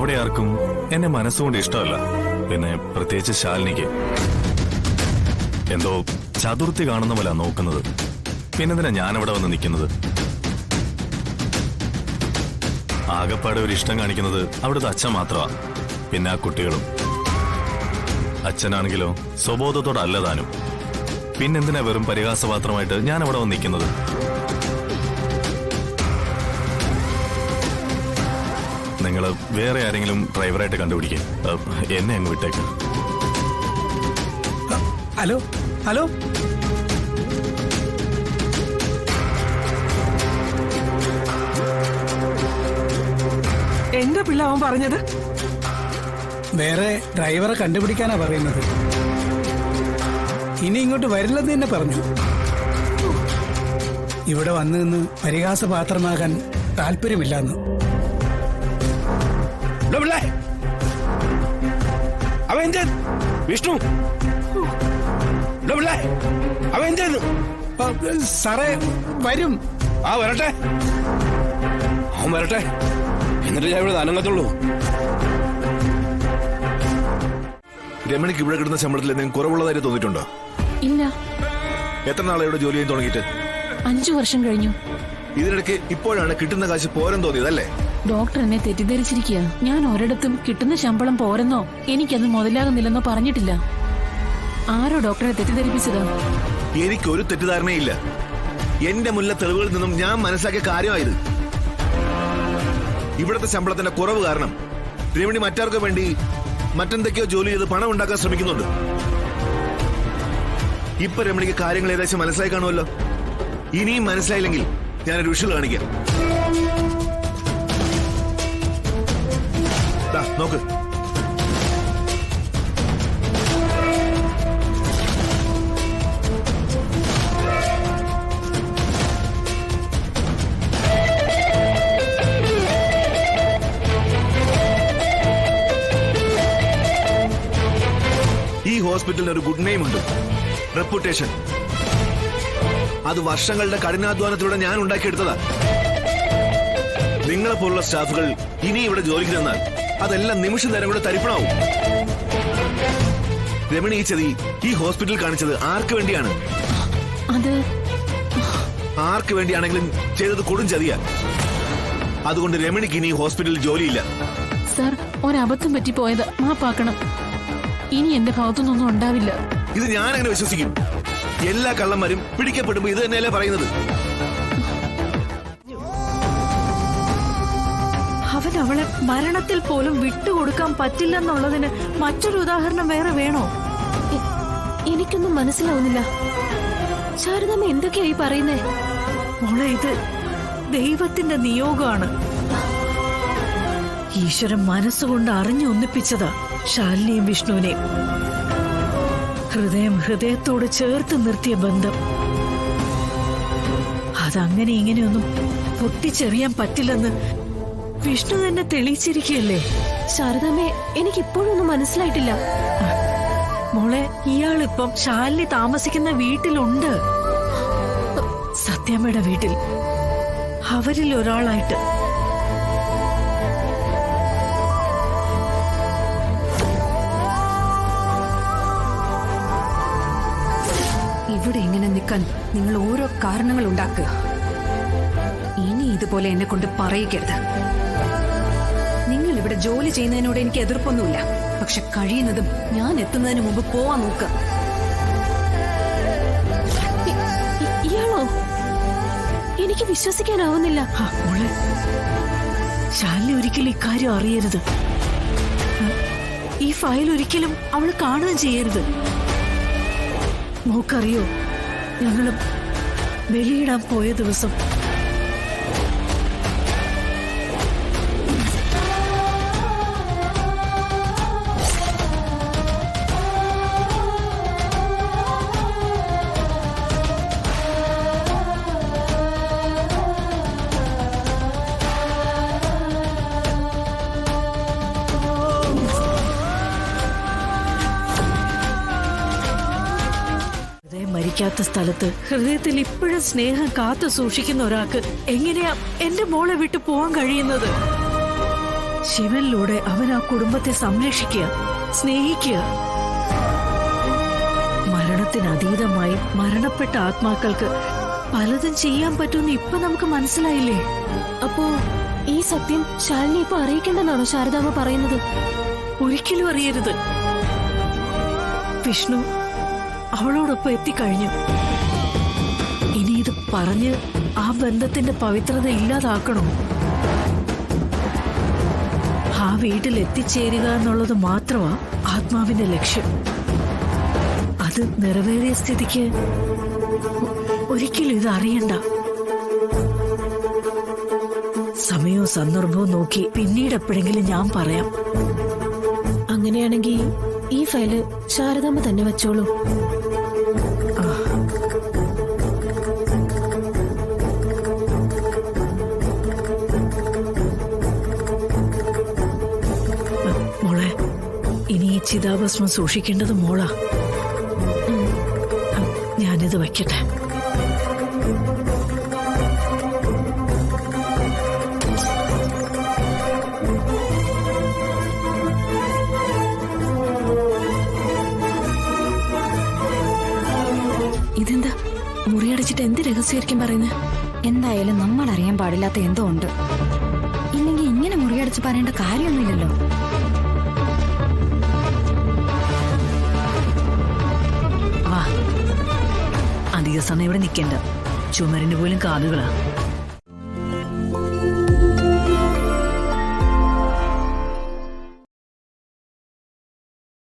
അവിടെ ആർക്കും എന്നെ മനസ്സുകൊണ്ട് ഇഷ്ടമല്ല. പിന്നെ പ്രത്യേകിച്ച് ശാലിനിക്ക് എന്തോ ചതുർത്ഥി കാണുന്ന പോലെ നോക്കുന്നത്. പിന്നെന്തിനാ ഞാനവിടെ വന്ന് നിൽക്കുന്നത്? ആകപ്പാടെ ഒരു ഇഷ്ടം കാണിക്കുന്നത് അവിടുത്തെ അച്ഛൻ മാത്രമാ. പിന്നെ ആ കുട്ടികളും. അച്ഛനാണെങ്കിലോ സ്വബോധത്തോടല്ല താനും. പിന്നെന്തിനാ വെറും പരിഹാസപാത്രമായിട്ട് ഞാൻ അവിടെ വന്ന് നിൽക്കുന്നത്? നിങ്ങൾ വേറെ ആരെങ്കിലും ഡ്രൈവറായിട്ട് കണ്ടുപിടിക്കും. എന്നെ അങ്ങ് വിട്ടേക്ക്. ഹലോ ഹലോ, എന്താ പിള്ള അവൻ പറഞ്ഞത്? വേറെ ഡ്രൈവറെ കണ്ടുപിടിക്കാനാ പറയുന്നത്. ഇനി ഇങ്ങോട്ട് വരില്ലെന്ന് തന്നെ പറഞ്ഞു. ഇവിടെ വന്നു നിന്ന് പരിഹാസപാത്രമാകാൻ താല്പര്യമില്ലെന്ന്. അവൻ വിഷ്ണു അവൻ എന്ത്? സാറേ വരും. ആ വരട്ടെ, അവൻ വരട്ടെ, എന്നിട്ട് ഞാൻ ഇവിടെ അനങ്ങത്തുള്ളൂ. രമണിക്ക് ഇവിടെ കിട്ടുന്ന ശമ്പളത്തിൽ എന്തെങ്കിലും കുറവുള്ളതായിട്ട് തോന്നിയിട്ടുണ്ടോ? ഇല്ല. എത്ര നാളെ ഇവിടെ ജോലി ചെയ്യാൻ തുടങ്ങിയിട്ട്? 5 വർഷം കഴിഞ്ഞു. ഇതിനിടയ്ക്ക് ഇപ്പോഴാണ് കിട്ടുന്ന കാശ് പോരെന്ന് തോന്നിയതല്ലേ? ഡോക്ടർ എന്നെ തെറ്റിദ്ധരിച്ചിരിക്കുക. ഞാൻ ഒരിടത്തും കിട്ടുന്ന ശമ്പളം പോരെന്നോ എനിക്കത് മുതലാകുന്നില്ലെന്നോ പറഞ്ഞിട്ടില്ല. ആരോ ഡോക്ടറെ തെറ്റിദ്ധരിപ്പിച്ചതാ? എനിക്കൊരു തെറ്റിദ്ധാരണയില്ല. എന്റെ മുന്നിലെ തെളിവുകളിൽ നിന്നും ഞാൻ മനസ്സിലാക്കിയ കാര്യമായത്. ഇവിടുത്തെ ശമ്പളത്തിന്റെ കുറവ് കാരണം രമണി മറ്റാർക്കു വേണ്ടി മറ്റെന്തൊക്കെയോ ജോലി ചെയ്ത് പണം ഉണ്ടാക്കാൻ ശ്രമിക്കുന്നുണ്ട്. ഇപ്പൊ രമണിക്ക് കാര്യങ്ങൾ ഏകദേശം മനസ്സിലായി കാണുമല്ലോ. ഇനിയും മനസ്സിലായില്ലെങ്കിൽ ഞാനൊരു വിഷ്വൽ കാണിക്കാം. നോക്ക്. ഈ ഹോസ്പിറ്റലിന് ഒരു ഗുഡ് നെയിം ഉണ്ട്, റെപ്യൂട്ടേഷൻ. അത് വർഷങ്ങളുടെ കഠിനാധ്വാനത്തിലൂടെ ഞാൻ ഉണ്ടാക്കിയെടുത്തതാ. നിങ്ങളെ പോലുള്ള സ്റ്റാഫുകൾ ഇനി ഇവിടെ ജോലിക്ക് നിന്നാൽ അതെല്ലാം നിമിഷ നേരം കൂടെ തരിപ്പണാവും. രമണി ഈ ചതി ഈ ഹോസ്പിറ്റലിൽ കാണിച്ചത് ആർക്ക് വേണ്ടിയാണ്? അത് ആർക്ക് വേണ്ടിയാണെങ്കിലും ചെയ്തത് കൊടും ചതിയാ. അതുകൊണ്ട് രമണിക്ക് ഇനി ഹോസ്പിറ്റലിൽ ജോലിയില്ല. സർ, ഒരബദ്ധം പറ്റിപ്പോയത് മാപ്പാക്കണം. ഇനി എന്റെ ഭാഗത്തുനിന്നൊന്നും ഉണ്ടാവില്ല. ഇത് ഞാൻ അങ്ങനെ വിശ്വസിക്കും. എല്ലാ കള്ളന്മാരും പിടിക്കപ്പെടുമ്പോ ഇത് തന്നെയല്ലേ പറയുന്നത്? അവൻ അവളെ മരണത്തിൽ പോലും വിട്ടുകൊടുക്കാൻ പറ്റില്ലെന്നുള്ളതിന് മറ്റൊരു ഉദാഹരണം വേറെ വേണോ? എനിക്കൊന്നും മനസ്സിലാവുന്നില്ല. ശാരദാമ്മ എന്തൊക്കെയായി പറയുന്നേ? മോളെ, ഇത് ദൈവത്തിന്റെ നിയോഗമാണ്. ഈശ്വരൻ മനസ്സുകൊണ്ട് അറിഞ്ഞു ഒന്നിപ്പിച്ചതാ ശാലിനിയും വിഷ്ണുവിനെയും. ഹൃദയം ഹൃദയത്തോട് ചേർത്ത് നിർത്തിയ ബന്ധം. അതങ്ങനെ ഇങ്ങനെയൊന്നും പൊട്ടിച്ചെറിയാൻ പറ്റില്ലെന്ന് വിഷ്ണു തന്നെ തെളിയിച്ചിരിക്കുകയല്ലേ. ശാരദാമ്മേ, എനിക്കിപ്പോഴൊന്നും മനസ്സിലായിട്ടില്ല. മോളെ, ഇയാളിപ്പം ശാലിനി താമസിക്കുന്ന വീട്ടിലുണ്ട്. സത്യമ്മയുടെ വീട്ടിൽ, അവരിൽ ഒരാളായിട്ട്. ഇവിടെ ഇങ്ങനെ നിൽക്കാൻ നിങ്ങൾ ഓരോ കാരണങ്ങൾ ഉണ്ടാക്കുക. ഇനി ഇതുപോലെ എന്നെ കൊണ്ട് പറയിക്കരുത്. നിങ്ങൾ ഇവിടെ ജോലി ചെയ്യുന്നതിനോട് എനിക്ക് എതിർപ്പൊന്നുമില്ല. പക്ഷെ കഴിയുന്നതും ഞാൻ എത്തുന്നതിന് മുമ്പ് പോവാൻ നോക്കുക. ഇയാളോ? എനിക്ക് വിശ്വസിക്കാനാവുന്നില്ല. മോളെ, ശാലിനി ഒരിക്കലും ഇക്കാര്യം അറിയരുത്. ഈ ഫയൽ ഒരിക്കലും അവള് കാണുകയും ചെയ്യരുത്. മോക്കറിയോ, ഞങ്ങള് ബലിയിടാൻ പോയ ദിവസം മരിക്കാത്ത സ്ഥലത്ത് ഹൃദയത്തിൽ ഇപ്പോഴും സ്നേഹം കാത്തു സൂക്ഷിക്കുന്ന ഒരാൾക്ക് എങ്ങനെയാ എന്റെ മോളെ വിട്ടു പോവാൻ കഴിയുന്നത്? ശിവനിലൂടെ അവൻ ആ കുടുംബത്തെ സംരക്ഷിക്കുക, സ്നേഹിക്കുക. മരണത്തിനതീതമായി മരണപ്പെട്ട ആത്മാക്കൾക്ക് പലതും ചെയ്യാൻ പറ്റുമെന്ന് ഇപ്പൊ നമുക്ക് മനസ്സിലായില്ലേ? അപ്പോ ഈ സത്യം ശാലിനി ഇപ്പൊ അറിയിക്കണ്ടെന്നാണോ ശാരദാമ്മ പറയുന്നത്? ഒരിക്കലും അറിയരുത്. വിഷ്ണു അവളോടൊപ്പം എത്തിക്കഴിഞ്ഞു. ഇനി ഇത് പറഞ്ഞ് ആ ബന്ധത്തിന്റെ പവിത്രത ഇല്ലാതാക്കണോ? ആ വീട്ടിൽ എത്തിച്ചേരുക എന്നുള്ളത് മാത്രമാ ആത്മാവിന്റെ ലക്ഷ്യം. അത് നിറവേറിയ സ്ഥിതിക്ക് ഒരിക്കലും ഇത് അറിയണ്ട. സമയവും സന്ദർഭവും നോക്കി പിന്നീട് എപ്പോഴെങ്കിലും ഞാൻ പറയാം. അങ്ങനെയാണെങ്കിൽ ഈ ഫയല് ശാരദാമ്മ തന്നെ വെച്ചോളൂ. മോളെ, ഇനി ഈ ചിതാഭസ്മം സൂക്ഷിക്കേണ്ടത് മോളാ. ഞാനിത് വയ്ക്കട്ടെ. ഇതെന്താ മുറിയടച്ചിട്ട് എന്ത് രഹസ്യമായിരിക്കും പറയുന്നത്? എന്തായാലും നമ്മൾ അറിയാൻ പാടില്ലാത്ത എന്തോ ഉണ്ട്. ഇല്ലെങ്കിൽ ഇങ്ങനെ മുറിയടച്ച് പറയേണ്ട കാര്യമൊന്നുമില്ലല്ലോ. വാ, അധിക സമയം ഇവിടെ നിൽക്കണ്ട. ചുമരിന് പോലും കാതുകളാ.